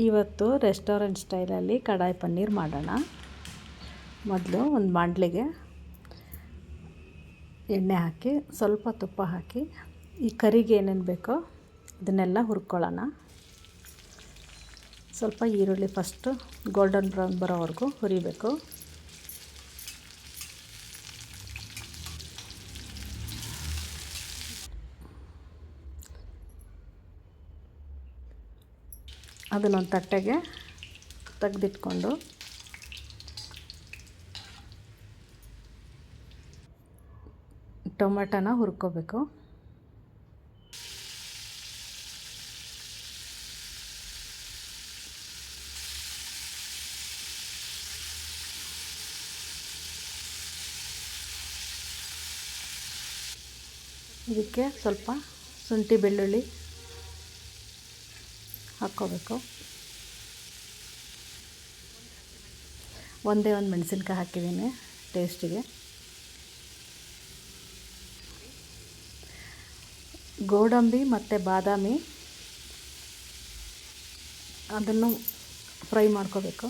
ಇವತ್ತು ರೆಸ್ಟೋರೆಂಟ್ ಸ್ಟೈಲಲ್ಲಿ ಕಡಾಯಿ ಪನ್ನೀರ್ ಮಾಡೋಣ. ಮೊದಲು ಒಂದು ಬಾಣಲೆಗೆ ಎಣ್ಣೆ ಹಾಕಿ ಸ್ವಲ್ಪ ತುಪ್ಪ ಹಾಕಿ ಈ ಕರಿಗೆ ಏನೇನು ಬೇಕೋ ಅದನ್ನೆಲ್ಲ ಹುರ್ಕೊಳ್ಳೋಣ. ಸ್ವಲ್ಪ ಈರುಳ್ಳಿ ಫಸ್ಟು ಗೋಲ್ಡನ್ ಬ್ರೌನ್ ಬರೋವರೆಗೂ ಹುರಿಬೇಕು. ಅದನ್ನೊಂದು ತಟ್ಟೆಗೆ ತೆಗೆದಿಟ್ಕೊಂಡು ಟೊಮೆಟೊನ ಹುರ್ಕೋಬೇಕು. ಇದಕ್ಕೆ ಸ್ವಲ್ಪ ಶುಂಠಿ ಬೆಳ್ಳುಳ್ಳಿ ಹಾಕ್ಕೋಬೇಕು. ಒಂದೇ ಒಂದು ಮೆಣಸಿನ್ಕಾಯಿ ಹಾಕಿದ್ದೀನಿ ಟೇಸ್ಟಿಗೆ. ಗೋಡಂಬಿ ಮತ್ತು ಬಾದಾಮಿ ಅದನ್ನು ಫ್ರೈ ಮಾಡ್ಕೋಬೇಕು.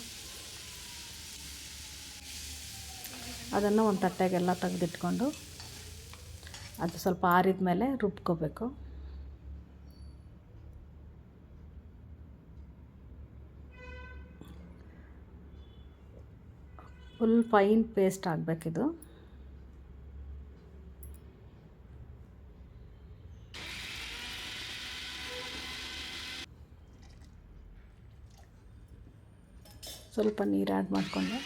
ಅದನ್ನು ಒಂದು ತಟ್ಟೆಗೆಲ್ಲ ತೆಗೆದಿಟ್ಕೊಂಡು ಅದು ಸ್ವಲ್ಪ ಆರಿದ ಮೇಲೆ ರುಬ್ಕೋಬೇಕು. ಫುಲ್ ಫೈನ್ ಪೇಸ್ಟ್ ಆಗಬೇಕಿದು. ಸ್ವಲ್ಪ ನೀರು ಆ್ಯಡ್ ಮಾಡಿಕೊಂಡು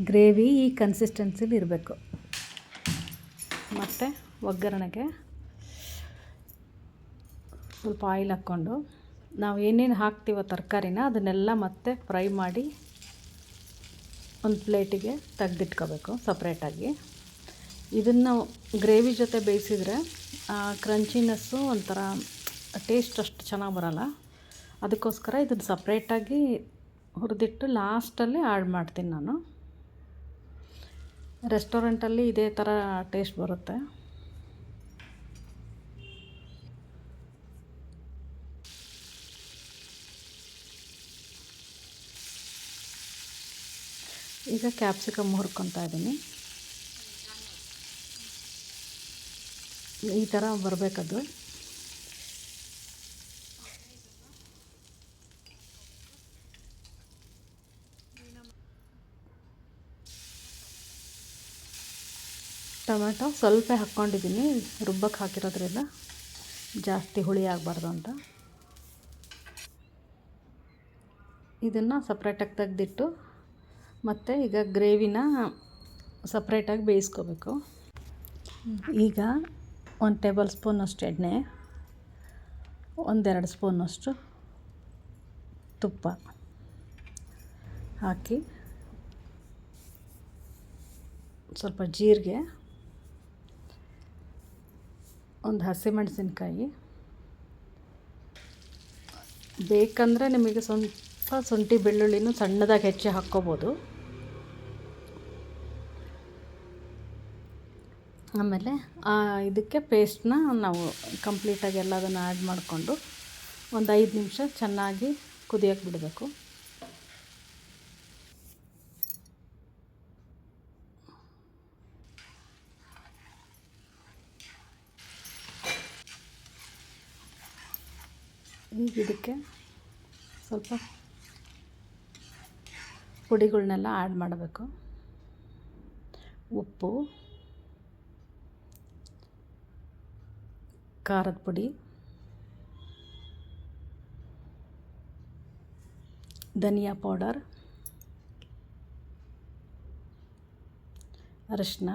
ಗ್ರೇವಿ ಈ ಕನ್ಸಿಸ್ಟೆನ್ಸಿಲಿ ಇರಬೇಕು. ಮತ್ತು ಒಗ್ಗರಣೆಗೆ ಸ್ವಲ್ಪ ಆಯಿಲ್ ಹಾಕ್ಕೊಂಡು ನಾವು ಏನೇನು ಹಾಕ್ತೀವೋ ತರಕಾರಿನ ಅದನ್ನೆಲ್ಲ ಮತ್ತೆ ಫ್ರೈ ಮಾಡಿ ಒಂದು ಪ್ಲೇಟಿಗೆ ತೆಗೆದಿಟ್ಕೋಬೇಕು ಸಪ್ರೇಟಾಗಿ. ಇದನ್ನು ಗ್ರೇವಿ ಜೊತೆ ಬೇಯಿಸಿದರೆ ಕ್ರಂಚಿನೆಸ್ಸು ಒಂಥರ ಟೇಸ್ಟ್ ಅಷ್ಟು ಚೆನ್ನಾಗಿ ಬರೋಲ್ಲ. ಅದಕ್ಕೋಸ್ಕರ ಇದನ್ನು ಸಪ್ರೇಟಾಗಿ ಹುರಿದಿಟ್ಟು ಲಾಸ್ಟಲ್ಲಿ ಆ್ಯಡ್ ಮಾಡ್ತೀನಿ ನಾನು. ರೆಸ್ಟೋರೆಂಟಲ್ಲಿ ಇದೇ ಥರ ಟೇಸ್ಟ್ ಬರುತ್ತೆ. ಈಗ ಕ್ಯಾಪ್ಸಿಕಮ್ ಹುರ್ಕೊತಾ ಇದ್ದೀನಿ. ಈ ಥರ ಬರಬೇಕದು. ಟೊಮೆಟೊ ಸ್ವಲ್ಪ ಹಾಕ್ಕೊಂಡಿದ್ದೀನಿ, ರುಬ್ಬಕ್ಕೆ ಹಾಕಿರೋದ್ರಿಂದ ಜಾಸ್ತಿ ಹುಳಿ ಆಗಬಾರ್ದು ಅಂತ. ಇದನ್ನು ಸಪ್ರೇಟಾಗಿ ತೆಗೆದಿಟ್ಟು ಮತ್ತು ಈಗ ಗ್ರೇವಿನ ಸಪ್ರೇಟಾಗಿ ಬೇಯಿಸ್ಕೋಬೇಕು. ಈಗ 1 ಟೇಬಲ್ ಸ್ಪೂನಷ್ಟು ಎಣ್ಣೆ, 1-2 ಸ್ಪೂನಷ್ಟು ತುಪ್ಪ ಹಾಕಿ ಸ್ವಲ್ಪ ಜೀರಿಗೆ, ಒಂದು ಹಸಿಮೆಣಸಿನ್ಕಾಯಿ, ಬೇಕಂದರೆ ನಿಮಗೆ ಸ್ವಲ್ಪ ಶುಂಠಿ ಬೆಳ್ಳುಳ್ಳಿನೂ ಸಣ್ಣದಾಗಿ ಹೆಚ್ಚಿ ಹಾಕ್ಕೋಬೋದು. ಆಮೇಲೆ ಇದಕ್ಕೆ ಪೇಸ್ಟನ್ನ ನಾವು ಕಂಪ್ಲೀಟಾಗಿ ಎಲ್ಲದನ್ನು ಆ್ಯಡ್ ಮಾಡಿಕೊಂಡು ಒಂದು 5 ನಿಮಿಷ ಚೆನ್ನಾಗಿ ಕುದಿಯೋಕ್ಕೆ ಬಿಡಬೇಕು. ಈಗ ಇದಕ್ಕೆ ಸ್ವಲ್ಪ ಪುಡಿಗಳನ್ನೆಲ್ಲ ಆ್ಯಡ್ ಮಾಡಬೇಕು. ಉಪ್ಪು, ಖಾರದ ಪುಡಿ, ಧನಿಯಾ ಪೌಡರ್, ಅರಿಶಿನ,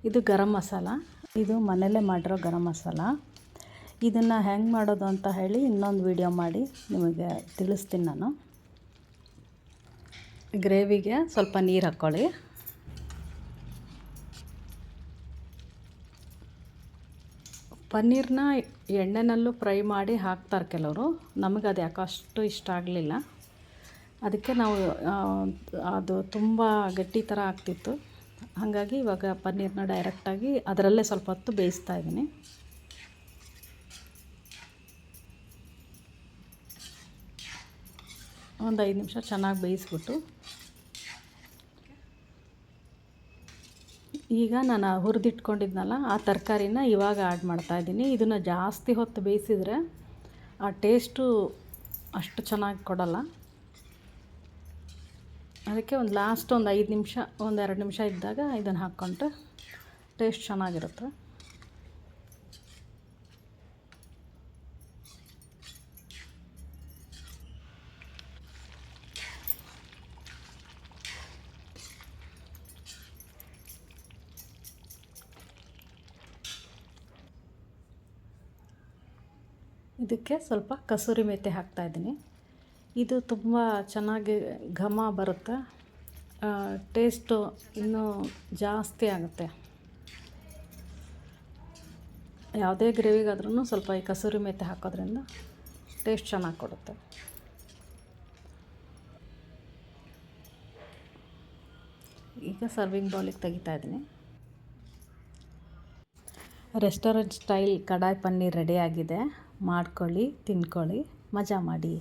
ಇದು ಗರಂ ಮಸಾಲ. ಇದು ಮನೆಯಲ್ಲೇ ಮಾಡಿರೋ ಗರಂ ಮಸಾಲ. ಇದನ್ನು ಹೆಂಗೆ ಮಾಡೋದು ಅಂತ ಹೇಳಿ ಇನ್ನೊಂದು ವಿಡಿಯೋ ಮಾಡಿ ನಿಮಗೆ ತಿಳಿಸ್ತೀನಿ ನಾನು. ಗ್ರೇವಿಗೆ ಸ್ವಲ್ಪ ನೀರು ಹಾಕ್ಕೊಳ್ಳಿ. ಪನ್ನೀರನ್ನ ಎಣ್ಣೆನಲ್ಲೂ ಫ್ರೈ ಮಾಡಿ ಹಾಕ್ತಾರೆ ಕೆಲವರು. ನಮಗೆ ಅದು ಯಾಕೋ ಅಷ್ಟು ಇಷ್ಟ ಆಗಲಿಲ್ಲ. ಅದಕ್ಕೆ ನಾವು ಅದು ತುಂಬ ಗಟ್ಟಿ ಥರ ಆಗ್ತಿತ್ತು. ಹಾಗಾಗಿ ಇವಾಗ ಪನ್ನೀರನ್ನ ಡೈರೆಕ್ಟಾಗಿ ಅದರಲ್ಲೇ ಸ್ವಲ್ಪ ಹೊತ್ತು ಬೇಯಿಸ್ತಾ ಇದ್ದೀನಿ. ಒಂದು 5 ನಿಮಿಷ ಚೆನ್ನಾಗಿ ಬೇಯಿಸ್ಬಿಟ್ಟು ಈಗ ನಾನು ಹುರಿದಿಟ್ಕೊಂಡಿದ್ನಲ್ಲ ಆ ತರಕಾರಿನ ಇವಾಗ ಆ್ಯಡ್ ಮಾಡ್ತಾಯಿದ್ದೀನಿ. ಇದನ್ನು ಜಾಸ್ತಿ ಹೊತ್ತು ಬೇಯಿಸಿದರೆ ಆ ಟೇಸ್ಟು ಅಷ್ಟು ಚೆನ್ನಾಗಿ ಕೊಡಲ್ಲ. ಅದಕ್ಕೆ ಒಂದು ಲಾಸ್ಟ್ ಒಂದು 5 ನಿಮಿಷ, 1-2 ನಿಮಿಷ ಇದ್ದಾಗ ಇದನ್ನು ಹಾಕ್ಕೊಂಡ್ರೆ ಟೇಸ್ಟ್ ಚೆನ್ನಾಗಿರುತ್ತೆ. ಇದಕ್ಕೆ ಸ್ವಲ್ಪ ಕಸೂರಿ ಮೇಥಿ ಹಾಕ್ತಾಯಿದ್ದೀನಿ. ಇದು ತುಂಬ ಚೆನ್ನಾಗಿ ಘಮ ಬರುತ್ತೆ, ಟೇಸ್ಟು ಇನ್ನೂ ಜಾಸ್ತಿ ಆಗುತ್ತೆ. ಯಾವುದೇ ಗ್ರೇವಿಗಾದ್ರೂ ಸ್ವಲ್ಪ ಈ ಕಸೂರಿ ಮೇಥಿ ಹಾಕೋದ್ರಿಂದ ಟೇಸ್ಟ್ ಚೆನ್ನಾಗಿ ಕೊಡುತ್ತೆ. ಈಗ ಸರ್ವಿಂಗ್ ಬೌಲಿಗೆ ತೆಗಿತಾ ಇದ್ದೀನಿ. ರೆಸ್ಟೋರೆಂಟ್ ಸ್ಟೈಲ್ ಕಡಾಯಿ ಪನ್ನೀರ್ ರೆಡಿಯಾಗಿದೆ. ಮಾಡ್ಕೊಳ್ಳಿ, ತಿನ್ಕೊಳ್ಳಿ, ಮಜಾ ಮಾಡಿ.